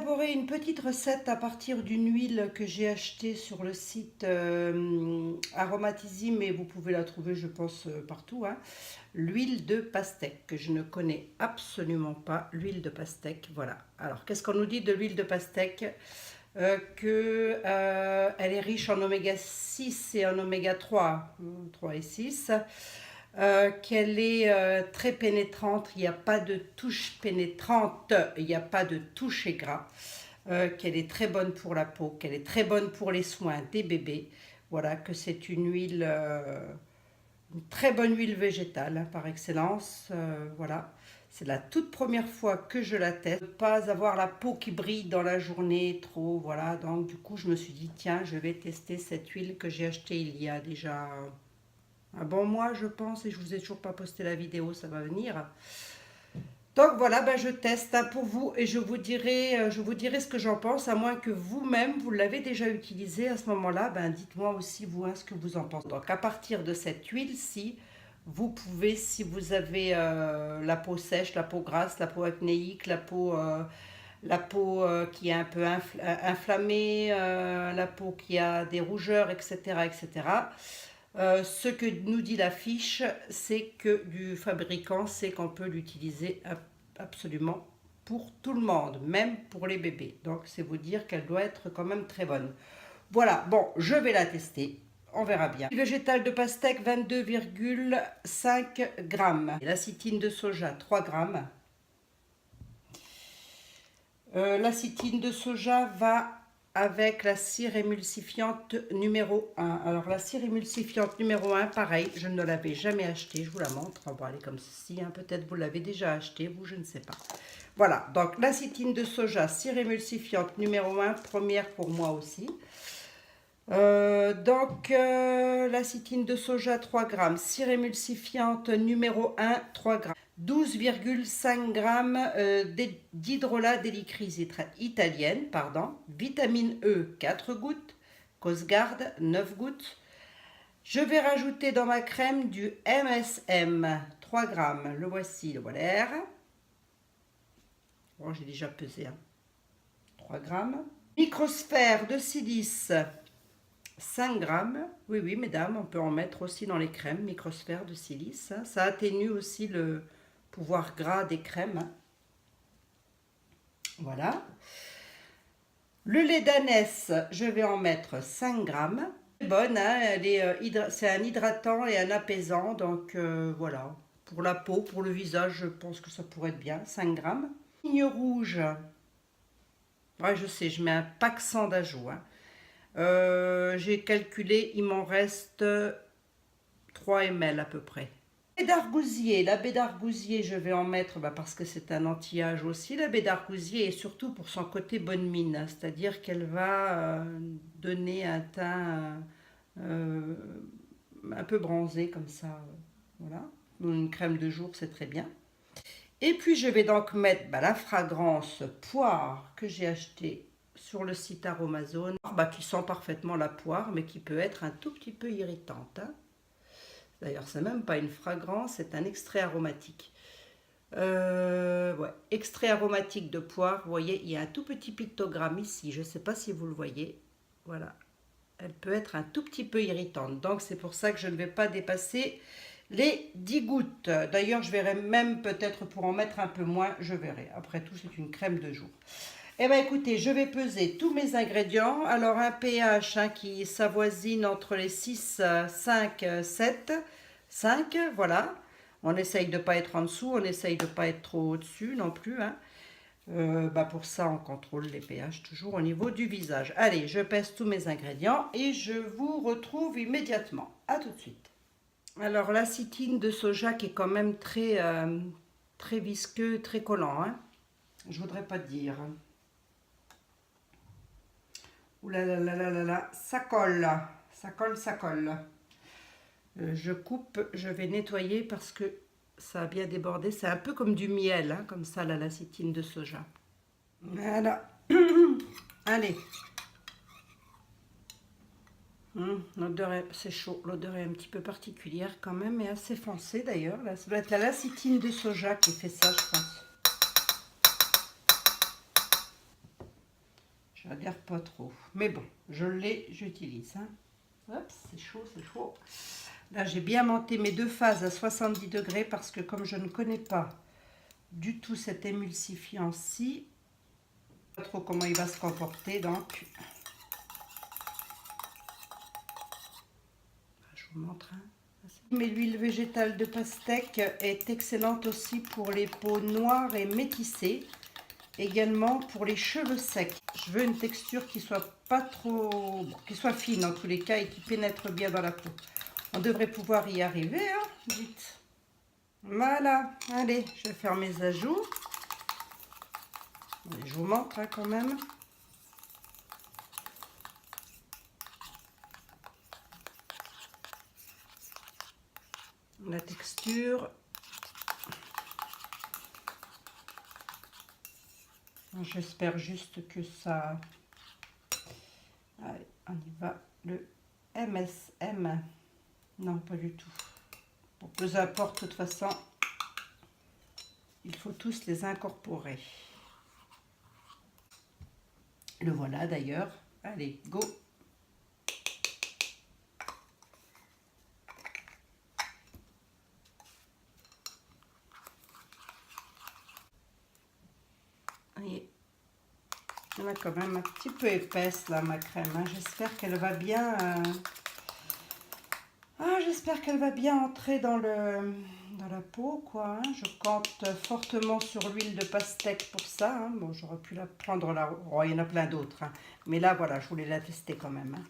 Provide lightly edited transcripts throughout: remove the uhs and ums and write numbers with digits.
élaborer une petite recette à partir d'une huile que j'ai achetée sur le site Aromatisi, mais vous pouvez la trouver, je pense, partout. Hein. L'huile de pastèque, que je ne connais absolument pas, l'huile de pastèque. Voilà. Alors, qu'est-ce qu'on nous dit de l'huile de pastèque? Elle est riche en oméga 6 et en oméga 3, 3 et 6. Qu'elle est très pénétrante, il n'y a pas de touche pénétrante, il n'y a pas de toucher gras, qu'elle est très bonne pour la peau, qu'elle est très bonne pour les soins des bébés. Voilà, que c'est une huile, une très bonne huile végétale hein, par excellence. Voilà, c'est la toute première fois que je la teste. Pas avoir la peau qui brille dans la journée trop, voilà. Donc du coup, je me suis dit tiens, je vais tester cette huile que j'ai achetée il y a déjà un bon mois je pense, et je vous ai toujours pas posté la vidéo, ça va venir. Donc voilà, ben je teste hein, pour vous et je vous dirai ce que j'en pense, à moins que vous-même vous l'avez déjà utilisé. À ce moment-là, ben dites-moi aussi vous hein, ce que vous en pensez. Donc à partir de cette huile-ci, vous pouvez, si vous avez la peau sèche, la peau grasse, la peau acnéique, la peau qui est un peu inflammée, la peau qui a des rougeurs, etc., etc. Ce que nous dit la fiche, c'est que du fabricant, c'est qu'on peut l'utiliser absolument pour tout le monde, même pour les bébés. Donc c'est vous dire qu'elle doit être quand même très bonne. Voilà, bon, je vais la tester. On verra bien. Végétal de pastèque, 22,5 grammes. L'acétine de soja, 3 grammes. L'acétine de soja va avec la cire émulsifiante numéro 1. Alors la cire émulsifiante numéro 1, pareil, je ne l'avais jamais achetée, je vous la montre. On va aller comme ceci, hein. Peut-être vous l'avez déjà achetée, vous, je ne sais pas. Voilà, donc l'acétine de soja, cire émulsifiante numéro 1, première pour moi aussi. L'acétine de soja 3 grammes, cire émulsifiante numéro 1 3 grammes, 12,5 grammes d'hydrolat délicryse italienne, pardon, vitamine E 4 gouttes, Cosgard 9 gouttes. Je vais rajouter dans ma crème du MSM 3 grammes, le voici, le voilà. Bon, j'ai déjà pesé, hein. 3 grammes. Microsphère de silice 5 grammes, oui, oui, mesdames, on peut en mettre aussi dans les crèmes, microsphère de silice. Hein. Ça atténue aussi le pouvoir gras des crèmes. Hein. Voilà. Le lait d'ânesse, je vais en mettre 5 grammes. C'est bonne, hein, c'est un hydratant et un apaisant, donc voilà. Pour la peau, pour le visage, je pense que ça pourrait être bien, 5 grammes. Ligne rouge, ouais, je sais, je mets un pack 100 d'ajout, hein. J'ai calculé, il m'en reste 3 ml à peu près. Baie d'argousier, la baie d'argousier, je vais en mettre parce que c'est un anti-âge aussi. La baie d'argousier est surtout pour son côté bonne mine, c'est-à-dire qu'elle va donner un teint un peu bronzé comme ça. Voilà, une crème de jour, c'est très bien. Et puis je vais donc mettre la fragrance poire que j'ai achetée sur le site Aromazone, qui sent parfaitement la poire, mais qui peut être un tout petit peu irritante. Hein. D'ailleurs, c'est même pas une fragrance, c'est un extrait aromatique. Ouais, extrait aromatique de poire. Vous voyez, il y a un tout petit pictogramme ici. Je ne sais pas si vous le voyez. Voilà. Elle peut être un tout petit peu irritante. Donc, c'est pour ça que je ne vais pas dépasser les 10 gouttes. D'ailleurs, je verrai même peut-être pour en mettre un peu moins. Je verrai. Après tout, c'est une crème de jour. Eh bien, écoutez, je vais peser tous mes ingrédients. Alors, un pH qui s'avoisine entre les 6, 5, 7, 5, voilà. On essaye de ne pas être en dessous, on essaye de ne pas être trop au-dessus non plus. Hein. Pour ça, on contrôle les pH toujours au niveau du visage. Allez, je pèse tous mes ingrédients et je vous retrouve immédiatement. À tout de suite. Alors, l'acétine de soja qui est quand même très, très visqueux, très collant. Hein. Je voudrais pas te dire. Ouh là là là là là là, ça colle, ça colle, ça colle. Je coupe, je vais nettoyer parce que ça a bien débordé. C'est un peu comme du miel, hein, comme ça, l'acétine de soja. Voilà. Allez. L'odeur, c'est chaud. L'odeur est un petit peu particulière quand même, et assez foncée d'ailleurs. Ça doit être la l'acétine de soja qui fait ça, je pense. j'adhère pas trop. Mais bon, je l'ai, j'utilise. Hein. Hop, c'est chaud, c'est chaud. Là, j'ai bien monté mes 2 phases à 70 degrés parce que comme je ne connais pas du tout cet émulsifiant-ci, pas trop comment il va se comporter, donc je vous montre. Hein. Mais l'huile végétale de pastèque est excellente aussi pour les peaux noires et métissées, également pour les cheveux secs. Je veux une texture qui soit pas trop, bon, qui soit fine en tous les cas et qui pénètre bien dans la peau. On devrait pouvoir y arriver, hein, vite. Voilà, allez, je vais faire mes ajouts. Je vous montre hein, quand même. La texture. J'espère juste que ça... Allez, on y va. Le MSM. Non, pas du tout. Bon, peu importe, de toute façon, il faut tous les incorporer. Le voilà d'ailleurs. Allez, go! Voyez, elle est quand même un petit peu épaisse là, ma crème. Hein. J'espère qu'elle va bien... j'espère qu'elle va bien entrer dans la peau, quoi. Hein. Je compte fortement sur l'huile de pastèque pour ça. Hein. Bon, j'aurais pu la prendre là. Oh, il y en a plein d'autres. Hein. Mais là, voilà, je voulais la tester quand même. Hein.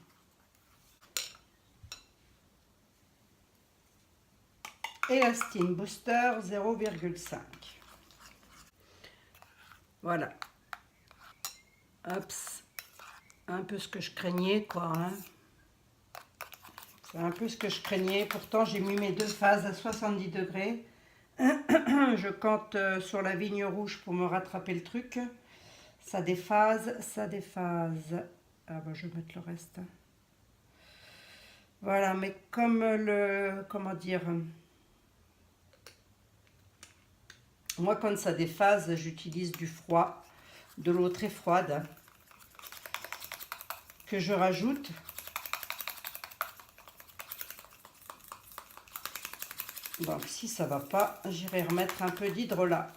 Elastine Booster 0,5. Voilà. Hop. Un peu ce que je craignais, quoi. Hein. C'est un peu ce que je craignais. Pourtant, j'ai mis mes 2 phases à 70 degrés. Je compte sur la vigne rouge pour me rattraper le truc. Ça déphase, ça déphase. Ah bah, je vais mettre le reste. Voilà, mais comme le... Comment dire... Moi, quand ça déphase, j'utilise du froid, de l'eau très froide, que je rajoute. Donc, si ça va pas, j'irai remettre un peu d'hydrolat.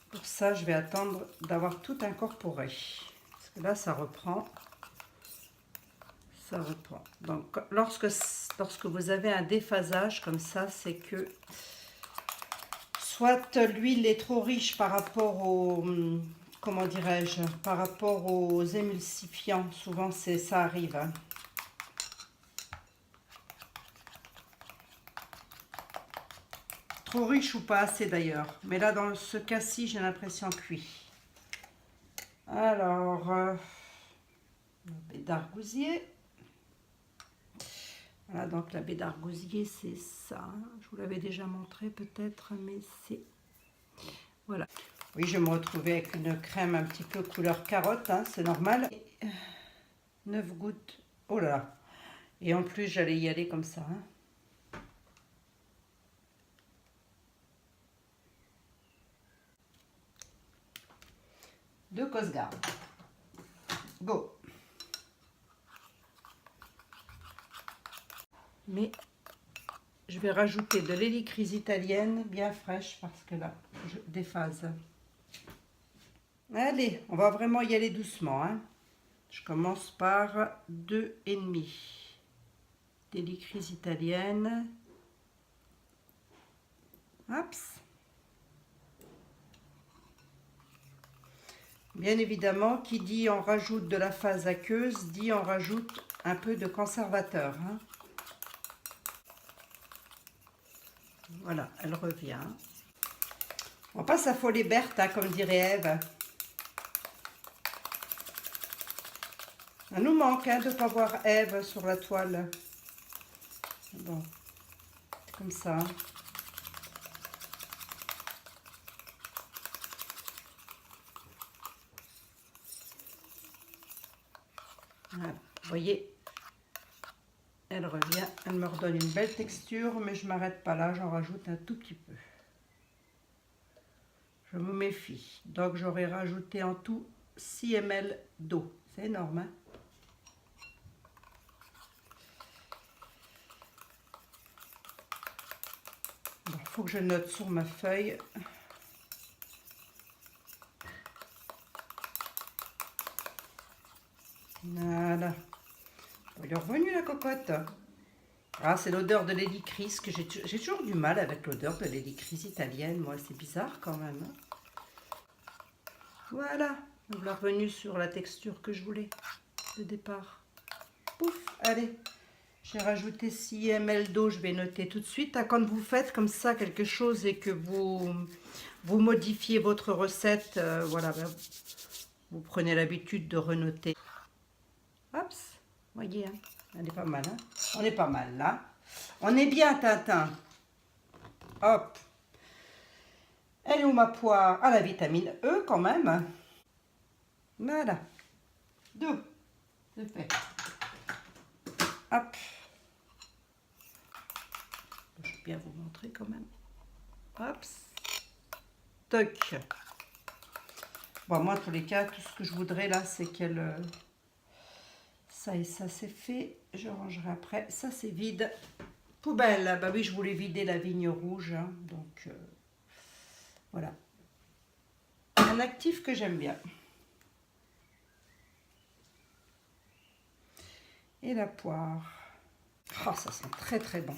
Pour ça, je vais attendre d'avoir tout incorporé. Parce que là, ça reprend. Ça reprend. Donc, lorsque vous avez un déphasage comme ça, c'est que soit l'huile est trop riche par rapport au... Comment dirais-je? Par rapport aux émulsifiants. Souvent, ça arrive. Hein. Trop riche ou pas assez d'ailleurs. Mais là, dans ce cas-ci, j'ai l'impression cuit. Alors, la baie d'argousier. Voilà, donc la baie d'argousier, c'est ça. Je vous l'avais déjà montré peut-être, mais c'est... Voilà. Oui, je vais me retrouver avec une crème un petit peu couleur carotte, hein, c'est normal. 9 gouttes. Oh là là. Et en plus, j'allais y aller comme ça. Hein. De Cosgarde. Go. Mais je vais rajouter de l'hélicryse italienne bien fraîche parce que là, je déphase. Allez, on va vraiment y aller doucement. Hein. Je commence par 2,5 d'hélicryse italienne. Hops. Bien évidemment, qui dit on rajoute de la phase aqueuse, dit on rajoute un peu de conservateur. Hein. Voilà, elle revient. On va pas s'affoler Berthe, hein, comme dirait Ève. Ça nous manque hein, de ne pas voir Ève sur la toile. Bon, comme ça. Voilà, vous voyez, elle revient, elle me redonne une belle texture, mais je ne m'arrête pas là, j'en rajoute un tout petit peu. Je me méfie. Donc j'aurais rajouté en tout 6 ml d'eau. C'est énorme, hein? Bon, faut que je note sur ma feuille. Voilà. Elle est revenue la cocotte. Ah, c'est l'odeur de l'édicris que j'ai toujours du mal avec l'odeur de l'édicris italienne. Moi, c'est bizarre quand même, hein. Voilà. On est revenu sur la texture que je voulais de départ. Pouf, allez. J'ai rajouté 6 ml d'eau, je vais noter tout de suite. Quand vous faites comme ça quelque chose et que vous modifiez votre recette, voilà, ben, vous prenez l'habitude de renoter. Hop, voyez, hein, elle est pas mal. Hein, on est pas mal là. On est bien, Tintin. Hop. Elle est où ma poire? Ah, la vitamine E quand même. Voilà. Deux. C'est fait. Hop. Je vais bien vous montrer quand même. Hop. Toc. Bon, moi, en tous les cas, tout ce que je voudrais là, c'est qu'elle... ça et ça, c'est fait. Je rangerai après. Ça, c'est vide. Poubelle. Bah oui, je voulais vider la vigne rouge. Hein, donc, voilà. Un actif que j'aime bien. Et la poire. Oh, ça sent très très bon.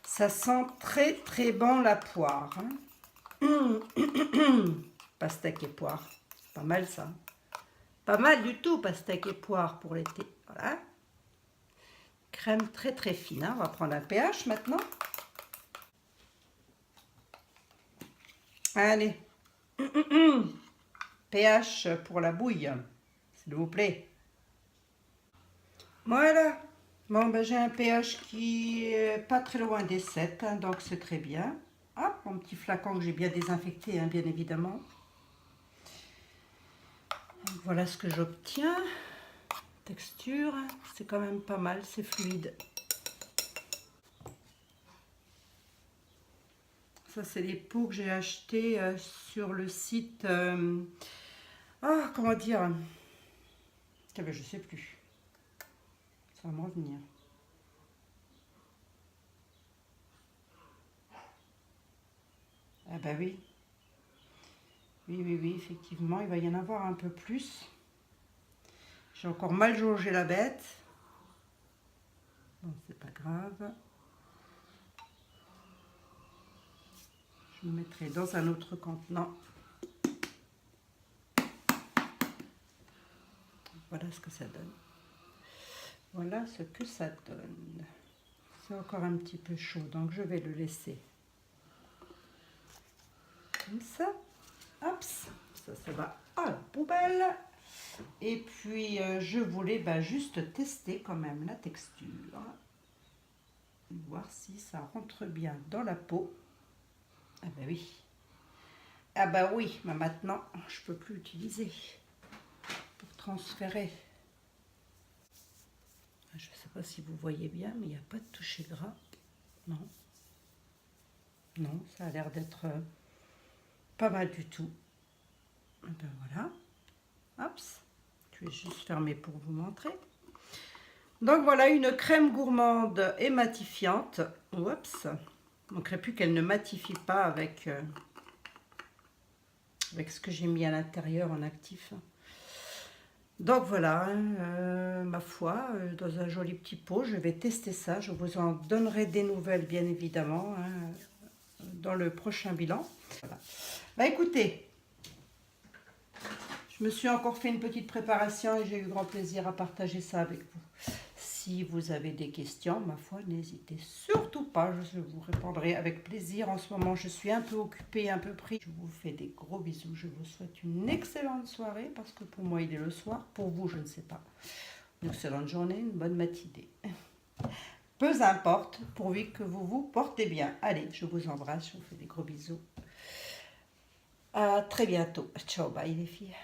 Ça sent très très bon la poire. Hein. Pastèque et poire. Pas mal ça. Pas mal du tout, pastèque et poire pour l'été. Voilà. Crème très très fine. Hein. On va prendre un pH maintenant. Allez. pH pour la bouille, s'il vous plaît. Voilà. Bon, ben, j'ai un pH qui est pas très loin des 7, hein, donc c'est très bien. Hop, mon petit flacon que j'ai bien désinfecté, hein, bien évidemment. Donc, voilà ce que j'obtiens. Texture, c'est quand même pas mal, c'est fluide. Ça, c'est les pots que j'ai achetés sur le site... ah, comment dire? Ah, ben, je sais plus. Ça va me revenir. Ah bah oui. Oui, effectivement, il va y en avoir un peu plus. J'ai encore mal jaugé la bête. Bon, c'est pas grave. Je me mettrai dans un autre contenant. Voilà ce que ça donne. Voilà ce que ça donne. C'est encore un petit peu chaud, donc je vais le laisser comme ça. Hop, ça va à la poubelle. Et puis, je voulais juste tester quand même la texture. Voir si ça rentre bien dans la peau. Ah bah oui. Ah bah oui, mais maintenant, je peux plus l'utiliser pour transférer. Je ne sais pas si vous voyez bien, mais il n'y a pas de toucher gras. Non. Non, ça a l'air d'être pas mal du tout. Et ben voilà. Hop. Je vais juste fermer pour vous montrer. Donc voilà une crème gourmande et matifiante. Oups. Il ne manquerait plus qu'elle ne matifie pas avec ce que j'ai mis à l'intérieur en actif. Donc voilà, ma foi, dans un joli petit pot, je vais tester ça. Je vous en donnerai des nouvelles, bien évidemment, hein, dans le prochain bilan. Voilà. Bah écoutez, je me suis encore fait une petite préparation et j'ai eu grand plaisir à partager ça avec vous. Si vous avez des questions, ma foi, n'hésitez surtout pas, je vous répondrai avec plaisir. En ce moment, je suis un peu occupée, un peu pris. Je vous fais des gros bisous. Je vous souhaite une excellente soirée parce que pour moi, il est le soir. Pour vous, je ne sais pas. Une excellente journée, une bonne matinée. Peu importe, pourvu que vous vous portez bien. Allez, je vous embrasse, je vous fais des gros bisous. À très bientôt. Ciao, bye les filles.